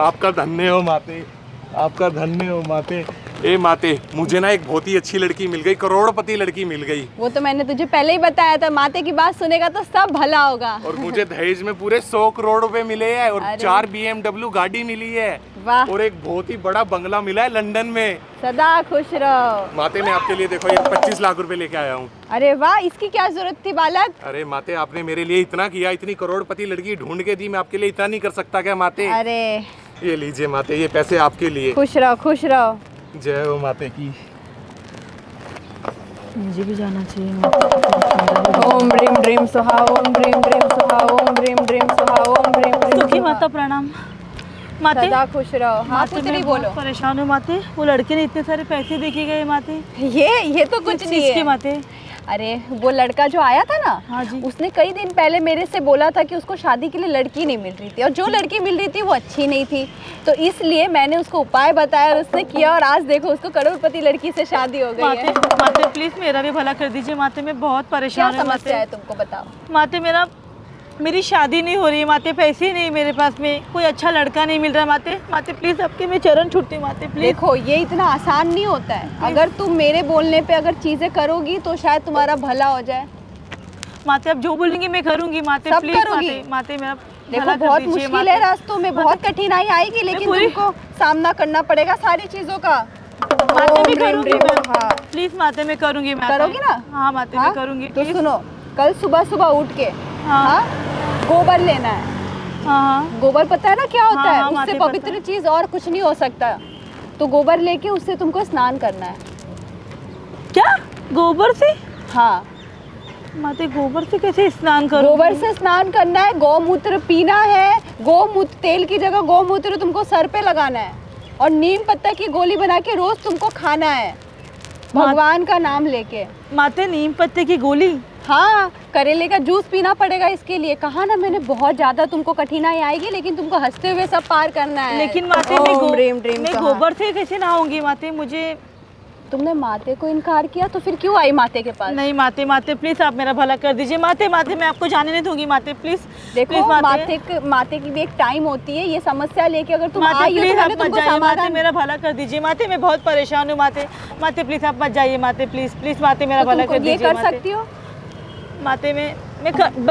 आपका धन्य हो माते, आपका धन्य हो माते। ए माते, मुझे ना एक बहुत ही अच्छी लड़की मिल गई, करोड़पति लड़की मिल गई। वो तो मैंने तुझे पहले ही बताया था, माते की बात सुनेगा तो सब भला होगा। और मुझे दहेज में पूरे 100 करोड़ रुपए मिले हैं और अरे। 4 BMW गाड़ी मिली है। वाह। और एक बहुत ही बड़ा बंगला मिला है लंदन में। सदा खुश रहो। माते, मैं आपके लिए देखो ये 25 लाख रुपए लेके आया हूँ। अरे वाह, इसकी क्या जरूरत थी बालक? अरे माते, आपने मेरे लिए इतना किया, इतनी करोड़पति लड़की ढूंढ के दी, मैं आपके लिए इतना नहीं कर सकता क्या माते? अरे ये लीजिए माते, ये पैसे आपके लिए। खुश रहो, खुश रहो। जय हो माते की। मुझे भी जाना चाहिए। ओम ह्रीम ह्रीम स्वाहा, ओम ह्रीम ह्रीम स्वाहा, ओम ह्रीम ह्रीम स्वाहा, ओम ह्रीम ह्रीम सुखी स्वाहा। माता प्रणाम। माते, सदा खुश रहो। हाँ माते पुत्री मैं बोलो। बहुत परेशान हूँ माते। वो लड़के ने इतने सारे पैसे देके गए माते। ये तो कुछ नहीं इसके है माते। अरे वो लड़का जो आया था ना, हाँ जी। उसने कई दिन पहले मेरे से बोला था कि उसको शादी के लिए लड़की नहीं मिल रही थी, और जो लड़की मिल रही थी वो अच्छी नहीं थी, तो इसलिए मैंने उसको उपाय बताया और उसने किया, और आज देखो उसको करोड़पति लड़की से शादी हो गई है। माते, माते प्लीज मेरा भी भला कर दीजिए माते, मैं बहुत क्या परेशान हूँ समस्या है माते। तुमको, बताओ। माते मेरी शादी नहीं हो रही है माते, पैसे नहीं मेरे पास में, कोई अच्छा लड़का नहीं मिल रहा माते। माते प्लीज आपके मैं चरण छूटती हूँ माते प्लीज। देखो ये इतना आसान नहीं होता है, अगर तुम मेरे बोलने पे अगर चीजें करोगी तो शायद तुम्हारा भला हो जाए। माते आप जो बोलेंगी मैं करूंगी माते, सब प्लीज करोगी? माते, माते मेरा देखो भला कर बहुत दीजिए मुश्किल है, माते। रास्तों में बहुत कठिनाई आएगी, लेकिन पूरी- तुमको सामना करना पड़ेगा सारी चीजों का। माते ओम भी ह्रीम करूंगी ह्रीम मैं। स्वाहा। प्लीज माते मैं करूंगी माते। करोगी ना? हाँ माते हाँ? मैं करूंगी तो प्लीज। सुनो, कल सुबह सुबह उठ के हाँ। हाँ गोबर लेना है। हाँ गोबर पता है ना क्या होता हाँ, है? हाँ, उससे माते पता पवित्र है। चीज और कुछ नहीं हो सकता, तो गोबर लेके उससे तुमको स्नान करना है। क्या गोबर से? हाँ माते गोबर से कैसे स्नान करूं? गोबर से स्नान करना है, गौमूत्र पीना है, गौमूत्र तेल की जगह गौमूत्र तुमको सर पे लगाना है, और नीम पत्ता की गोली बना के रोज तुमको खाना है, भगवान का नाम लेके। माते नीम पत्ते की गोली? हाँ, करेले का जूस पीना पड़ेगा इसके लिए। कहा ना मैंने, बहुत ज्यादा तुमको कठिनाई आएगी, लेकिन तुमको हंसते हुए सब पार करना है। लेकिन माते ओम ह्रीम ह्रीम मैं स्वाहा। गोबर से कैसे नहाऊंगी माते? मुझे तुमने माते को इनकार किया तो फिर क्यों आई माते के पास? नहीं माते, माते प्लीज आप मेरा भला कर दीजिए माते। माते मैं आपको जाने नहीं दूंगी माते प्लीज। देखो प्लीज माते की भी एक टाइम होती है, ये समस्या लेके अगर तुम माते आई हो प्लीज तो आप मैंने मत तुमको जाइए माते, समाधान। मेरा भला कर दीजिए माते, मैं बहुत परेशान हूँ माते। माते प्लीज आप मत जाइए माते, प्लीज प्लीज माते मेरा तो भला तुमको कर ये दीजिए कर माते। सकती हो। माते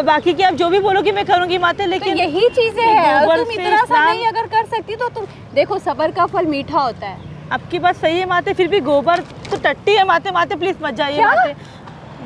बाकी की आप जो भी बोलोगी मैं करूंगी माते, तो लेकिन यही चीजें हैं, गोबर और तुम से इतना सा स्नान- नहीं अगर कर सकती तो तुम देखो, सबर का फल मीठा होता है। आपकी बात सही है माते, फिर भी गोबर तो टट्टी है माते। माते प्लीज मत जाइए क्या? माते।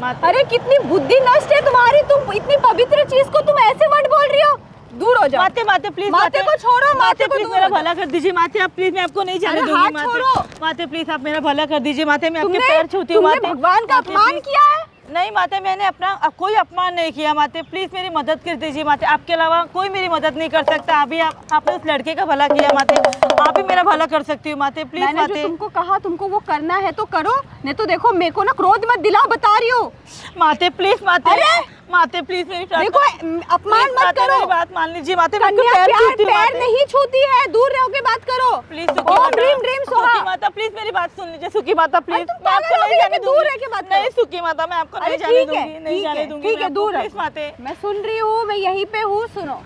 माते अरे कितनी बुद्धि नष्ट है तुम्हारी, तुम इतनी पवित्र चीज को तुम ऐसे वर्ड बोल रही हो। दूर हो जाओ। माते, माते प्लीज माते को छोड़ो, माते को प्लीज दूर मेरा हो जाओ। भला कर दीजिए माते। आप प्लीज, मैं आपको नहीं जाने अरे दूंगी हाथ माते। छोड़ो। माते प्लीज आप मेरा भला कर दीजिए माते, मैं आपके तुमने पैर छूती हूँ तुमने माते। भगवान का माते, अपमान please। किया है। नहीं माते, मैंने अपना कोई अपमान नहीं किया माते, प्लीज मेरी मदद कर दीजिए माते। आपके अलावा कोई मेरी मदद नहीं कर सकता। अभी आपने उस लड़के का भला किया माते, आप ही मेरा भला कर सकती हूँ माते प्लीज मैंने जो माते। तुमको कहा तुमको वो करना है तो करो, नहीं तो देखो मेरे को ना क्रोध मत दिलाओ, बता रही हूँ। माते प्लीज माते। अरे! माते प्लीज मेरी देखो अपमान please, मत माते, करो। मेरी बात मान लीजिए माते। मैं आपके कन्या पैर प्यार छूती हूँ पैर माते। नहीं छूती है, दूर रहो के बात करो। प्लीज सुखी ओम माता, ह्रीम ह्रीम स्वाहा। सुखी माता प्लीज मेरी बात सुन लीजिए सुखी माता प्लीज। तुम मैं आपको पागल हो नहीं गई जाने कि दूर दूंगी। रह के बात करो। नहीं सुखी माता, मैं आपको अरे नहीं जाने ठीक है, दूंगी, नहीं ठीक जाने है, दूंगी ठीक मैं है, आपको, दूर प्लीज रहो। माते। मैं सुन रही हूँ, मैं यहीं पे हूँ, सुनो।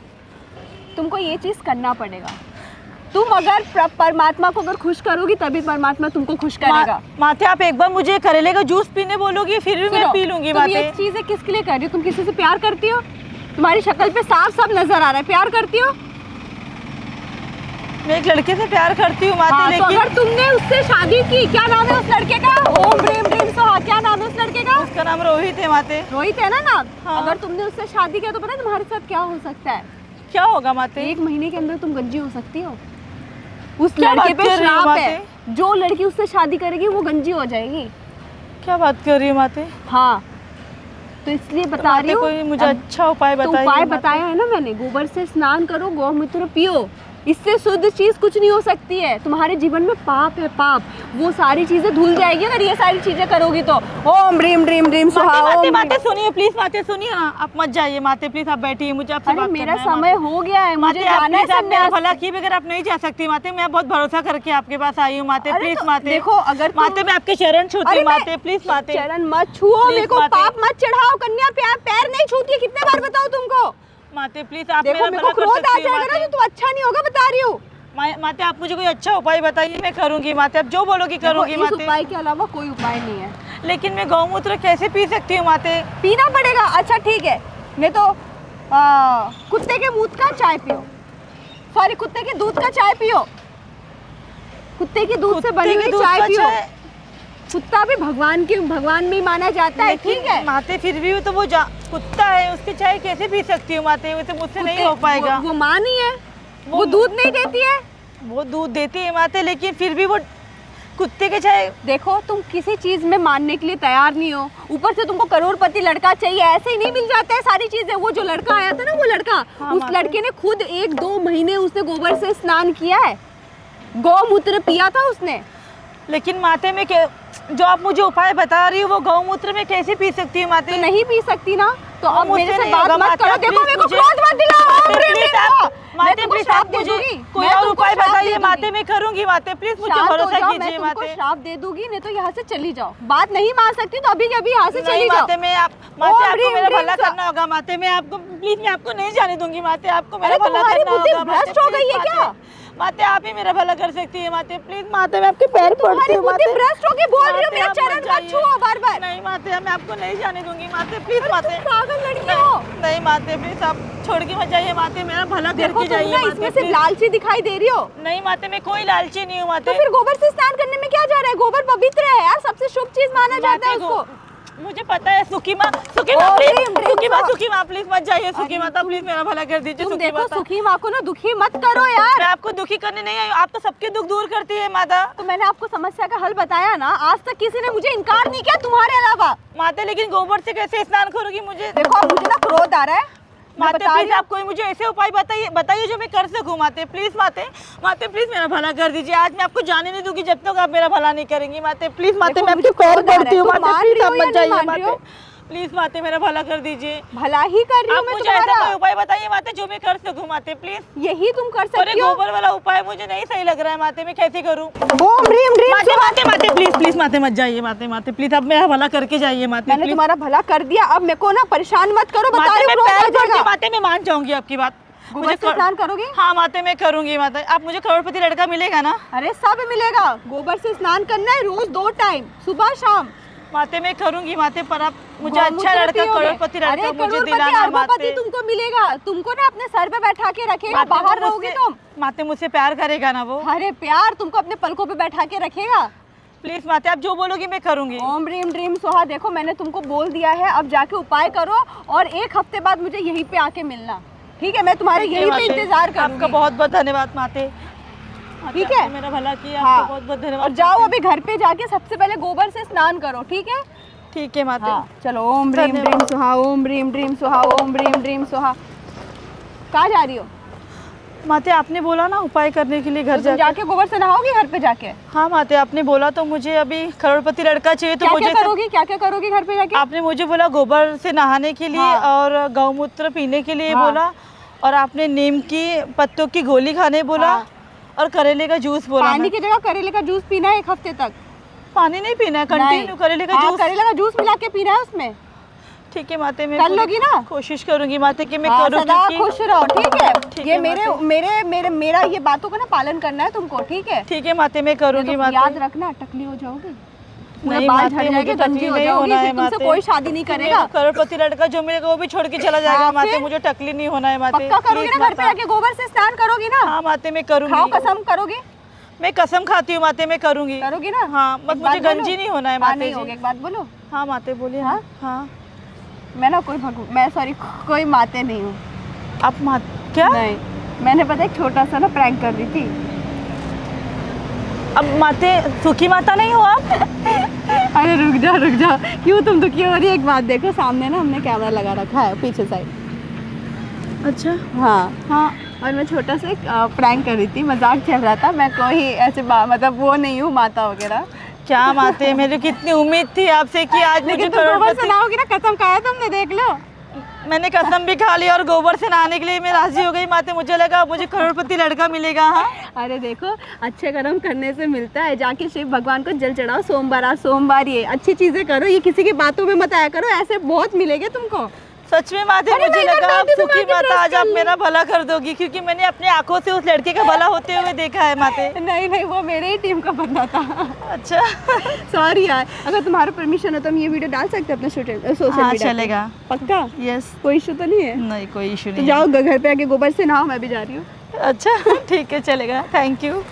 तुमको ये चीज करना पड़ेगा। तुम अगर परमात्मा को अगर खुश करोगी तभी परमात्मा तुमको खुश करेगा। माते आप एक बार मुझे करेले का जूस पीने बोलोगी, फिर भी मैं सुनो, पी लूंगी तुम माते। ये चीजें किसके लिए कर रही हो? तुम किसी से प्यार करती हो? तुम्हारी शक्ल पे साफ साफ नजर आ रहा है, प्यार करती हो? मैं एक लड़के से प्यार करती हूँ माते, हाँ, तो लेकिन अगर तुमने उससे शादी की, क्या नाम है उस लड़के का? ओम ह्रीम ह्रीम स्वाहा। क्या नाम है उस लड़के का? उसका नाम रोहित है माते। रोहित है ना नाम? हाँ। अगर तुमने उससे शादी किया तो पता है तुम्हारे साथ क्या हो सकता है? क्या होगा माते? 1 महीने के अंदर तुम गंजी हो सकती हो। उस क्या लड़के बात पे कर रही हो श्राप है, माते? जो लड़की उससे शादी करेगी वो गंजी हो जाएगी। क्या बात कर रही हो माते? हाँ, तो इसलिए बता माते रही हूँ। कोई मुझे अब अच्छा उपाय तो बताइए उपाय माते। बताया है ना मैंने, गोबर से स्नान करो, गौमूत्र पियो, इससे शुद्ध चीज कुछ नहीं हो सकती है। तुम्हारे जीवन में पाप है, पाप, वो सारी चीजें धुल जाएगी अगर ये सारी चीजें करोगी तो। ओम ह्रीम ह्रीम ह्रीम स्वाहा। माते, ओम माते, ह्रीम। माते सुनिए प्लीज माते, सुनिए। हाँ, आप मत जाइए माते प्लीज, आप बैठिए, मुझे आपसे अरे बात मेरा करना है, समय माते। हो गया है, मुझे माते आप जाना है प्लीज, आप मेरा संन्यास। भला किए बगैर आप नहीं जा सकती माते। मैं बहुत भरोसा करके आपके पास आई हूँ माते, अरे प्लीज तो माते। देखो, अगर तुम- माते मैं आपके चरण छूती अरे हूँ मैं- माते, प्लीज माते। चरण मत छुओ, Please, मेरे को माते। पाप मत चढ़ाओ। कन्या प्यार पैर नहीं छूती है, कितने बार बताऊं तुमको? माते प्लीज आप देखो मेरा मेरे भला को कर क्रोध आ सकती हो जाएगा ना माते। तो अच्छा नहीं होगा, बता रही हूँ। माते आप मुझे कोई अच्छा उपाय बताइए, मैं करूंगी माते, आप जो बोलोगी करूंगी देखो, इस माते। उपाय के अलावा कोई उपाय नहीं है। लेकिन मैं गौमूत्र कैसे पी सकती हूँ माते? पीना पड़ेगा। अच्छा ठीक है, नहीं तो कुत्ते के मूत का चाय पियो, सॉरी कुत्ते के दूध का चाय पियो, कुत्ते के दूध से बनी कुत्ते के हुई दूध चाय का पियो। चाय? कुत्ता भी भगवान में ही माना जाता है, ठीक है। माते फिर भी तो वो कुत्ता है, उसकी चाय कैसे पी सकती हूँ माते? वो तो मुझसे नहीं हो पाएगा। वो माँ नहीं है, वो दूध नहीं देती है। वो दूध देती है माते, लेकिन फिर भी वो कुत्ते के चाय। देखो तुम किसी चीज में मानने के लिए तैयार नहीं हो, ऊपर से तुमको करोड़पति लड़का चाहिए, ऐसे ही नहीं मिल जाता है सारी चीजें। वो जो लड़का आया था ना, वो लड़का, हाँ, उस माते। लड़के ने खुद 1-2 महीने उसने गोबर से स्नान किया है, गौमूत्र पिया था उसने। लेकिन माते में जो आप मुझे उपाय बता रही हो वो गौमूत्र में कैसे पी सकती हूँ माते? तो नहीं पी सकती ना, तो वो अब मेरे मुझसे से नहीं बात होगा, मत माते, करो। आप देखो प्लीज मेरे को मुझे- क्रोध मत दिलाओ। माते, प्लीज प्लीज देखो, आप- मैं माते तुमको प्लीज श्राप आप दे मुझे दूंगी। कोई मैं और तुमको उपाय श्राप दे बताइए दूंगी। माते, मैं करूंगी माते, प्लीज मुझे शांत हो भरोसा जाओ, मैं कीजिए तुमको माते। श्राप दे दूंगी, नहीं तो यहाँ से चली जाओ। बात नहीं मान सकती तो अभी के अभी यहाँ से नहीं चली जाओ। माते, मैं ओम आपको ह्रीम मेरा ह्रीम भला सा- करना होगा माते। मैं आपको प्लीज, मैं आपको नहीं जाने दूंगी माते, आपको मेरा अरे भला तुम्हारी करना बुद्धि होगा माते, भ्रष्ट हो प्लीज गई है माते। क्या? माते आप ही मेरा भला कर सकती है माते, प्लीज माते, मैं आपके पैर पड़ती तुम्हारी हूँ बुद्धि माते। भ्रष्ट होके बोल रही हो, माते, मेरा आप चरण मत मत जाइए। छुओ बार-बार। नहीं माते, मैं आपको नहीं जाने दूंगी माते, प्लीज अरे माते। तुम पागल लड़की हो। नहीं माते, प्लीज आप छोड़ के मत जाइए माते, मेरा भला देखो करके तुम जाइए ना माते, इसमें से प्लीज। लालची दिखाई दे रही हो। नहीं माते, मैं कोई लालची नहीं हूँ तो माते। फिर गोबर से स्नान करने में क्या जा रहा है? गोबर पवित्र है यार, सबसे शुभ चीज माना जाता है माते उसको। मुझे पता है। सुखी माँ ओम ह्रीम ह्रीम सा- सुखी माँ प्लीज मत जाइए। सुखी माता प्लीज मेरा भला कर दीजिए। तुम सुखी देखो माता, सुखी माँ को ना दुखी मत करो यार। मैं आपको दुखी करने नहीं आई हूँ, आप तो सबके दुख दूर करती है माता। तो मैंने आपको समस्या का हल बताया ना, आज तक किसी ने मुझे इनकार नहीं किया तुम्हारे अलावा। माते लेकिन गोबर से कैसे स्नान करोगी? मुझे देखो अब मुझे ना क्रोध आ रहा है, मैं माते बता रही प्लीज हूँ। आप कोई मुझे ऐसे उपाय बताइए जो मैं कर सकूं माते, प्लीज माते। माते प्लीज मेरा भला कर दीजिए, आज मैं आपको जाने नहीं दूंगी जब तक आप मेरा भला नहीं करेंगी माते, प्लीज माते। देखो, मैं मुझे आपके पैर क्रोध आ रहा है, पड़ती हूँ तुम माते, मान प्लीज रही आप हो या मत नहीं जाइए मान रही माते, हो? प्लीज माते मेरा भला कर दीजिए। भला ही कर रही आप हूँ मैं मुझे ऐसा तुम्हारा। कोई उपाय बताइए माते जो मैं कर सकूं माते, प्लीज। यही तुम कर अरे सकती हो। गोबर वाला उपाय मुझे नहीं सही लग रहा है माते, मैं कैसे करूं? ओम ह्रीम ह्रीम माते सा- माते माते प्लीज प्लीज माते मत जाइए माते, माते प्लीज आप मेरा भला करके जाइए माते, मैंने प्लीज। तुम्हारा भला कर दिया, अब मेरे को ना परेशान मत करो, बता माते रही मैं हूँ, क्रोध आ पैर पड़ती हूँ जाएगा। माते, मैं मान जाऊंगी आपकी बात। गोबर से स्नान करोगी? हाँ माते मैं करूंगी माते। आप मुझे करोड़पति लड़का मिलेगा ना? अरे सब मिलेगा। गोबर से स्नान करना है रोज 2 टाइम, सुबह शाम। माते मैं करूंगी माते, पर आप मुझे गौमूत्र अच्छा लड़का, पियोगे। करोड़पति अरे लड़का मुझे करोड़पति, दिलाना अरबपति माते। तुमको मिलेगा, तुमको ना अपने सर पे बैठा के रखेगा, माते बाहर वो रहोगे मुझसे- तुम। माते मुझसे प्यार करेगा ना वो? अरे प्यार तुमको अपने पलकों पे बैठा के रखेगा। प्लीज माते आप जो बोलोगी मैं करूंगी। ओम ह्रीम ह्रीम स्वाहा। देखो मैंने तुमको बोल दिया है, अब जाके उपाय करो और 1 हफ्ते बाद मुझे यहीं पे आके मिलना, ठीक है? मैं तुम्हारे ठीक है यहीं पे माते, इंतजार आपका करूंगी। बहुत बहुत धन्यवाद माते। ठीक है? आपने मेरा भला किया, हाँ। आपका बहुत बहुत धन्यवाद। और जाओ अभी घर पे जाके सबसे पहले गोबर से स्नान करो, ठीक है? ठीक है माते। हाँ चलो। ओम ह्रीम धन्यवाद। ह्रीम स्वाहा, ओम ह्रीम ह्रीम स्वाहा, ओम ह्रीम ह्रीम स्वाहा। कहाँ जा रही हो? माते आपने बोला ना उपाय करने के लिए घर तो तुम जाके। जाके गोबर से नहाओगी घर पे जाके? हाँ माते आपने बोला तो मुझे अभी करोड़पति लड़का चाहिए, तो क्या मुझे क्या करोगी, क्या क्या करोगी घर पे जाके? आपने मुझे बोला गोबर से नहाने के लिए हाँ। और गौमूत्र पीने के लिए हाँ। बोला, और आपने नीम की पत्तों की गोली खाने बोला, हाँ। और करेले का जूस बोला। पानी मैं- की जगह करेले का जूस पीना है 1 हफ्ते तक। पानी नहीं पीना है, कंटिन्यू नहीं। करेले का हाँ, जूस। करेले का जूस मिला के पीना है उसमें। ठीक है माते, मैं कर पूरी लोगी ना? कोशिश करूंगी माते कि मैं हाँ, करूँ, सदा क्योंकि खुश रहो, ठीक है? ठीक ये है, मेरे माते। मेरे मेरे मेरा ये बातों का ना पालन करना है तुमको, ठीक है? ठीक है माते मैं करूँगी तो माते। याद रखना, टकली हो जाओगे, पूरे नहीं बाल माते, झड़ मुझे जाएंगे, टकली गंजी हो नहीं जाओगी, होना फिर है तुमसे माते। कोई शादी नहीं मेरे करेगा। को करोड़पति लड़का जो मिलेगा वो भी छोड़ के चला जाएगा हाँ, माते, फिर? मुझे टकली नहीं होना है माते। पक्का करोगी प्लीज ना घर पे माता। जाके गोबर से स्नान करोगी ना? हाँ माते मैं खाओ करूँगी, कसम, करोगी? मैं कसम खाती हूँ माते, मैं करूँगी। करोगी ना? हाँ बस एक बात मुझे बोलो? गंजी नहीं होना है हाँ, माते नहीं होगी, जी। एक बात बोलो। हाँ माते बोलिए। हाँ? हाँ मैं ना कोई माते नहीं हूँ। आप मात क्या? नहीं, मैंने पता है एक छोटा सा ना प्रैंक कर रही थी। अब माते सुखी माता नहीं हो आप? अरे रुक जा, क्यों तुम दुखी हो रही है? एक बात देखो, सामने ना हमने कैमरा लगा रखा है पीछे साइड। अच्छा हाँ, हाँ। और मैं छोटा सा एक प्रैंक कर रही थी, मजाक चल रहा था। मैं कोई ऐसे मतलब वो नहीं हूँ माता वगैरह। क्या माते, मेरी कितनी उम्मीद थी आपसे कि आज मुझे लेकिन तुम गोबर से करोड़पति। नहाओगी ना, कसम खाया तुमने, देख लो। मैंने कसम भी खा ली और गोबर से नहाने के लिए मैं राजी हो गई माते, मुझे लगा मुझे करोड़पति लड़का मिलेगा। हाँ अरे देखो, अच्छे कर्म करने से मिलता है। जाके शिव भगवान को जल चढ़ाओ, सोमवार आज सोमवार, ये अच्छी चीजें करो, ये किसी की बातों में मत आया करो, ऐसे बहुत मिलेंगे तुमको। सच में माते अरे मुझे मैं कर लगा आप देती, सुखी तुम्हारे माता trust आज कर आप ली। मेरा भला कर दोगी, क्योंकि मैंने अपनी आंखों से उस लड़के का भला होते हुए देखा है माते। नहीं नहीं, वो मेरे ही टीम का बंदा था। अच्छा सॉरी यार, अगर तुम्हारा परमिशन हो तो हम ये वीडियो डाल सकते हैं अपने सोशल हाँ मीडिया चलेगा। पक्का? यस, कोई इशू तो नहीं है? नहीं कोई इशू तो नहीं जाओ घर पे आके गोबर से नहाओ, मैं भी जा रही हूँ। है। अच्छा ठीक है चलेगा, थैंक यू।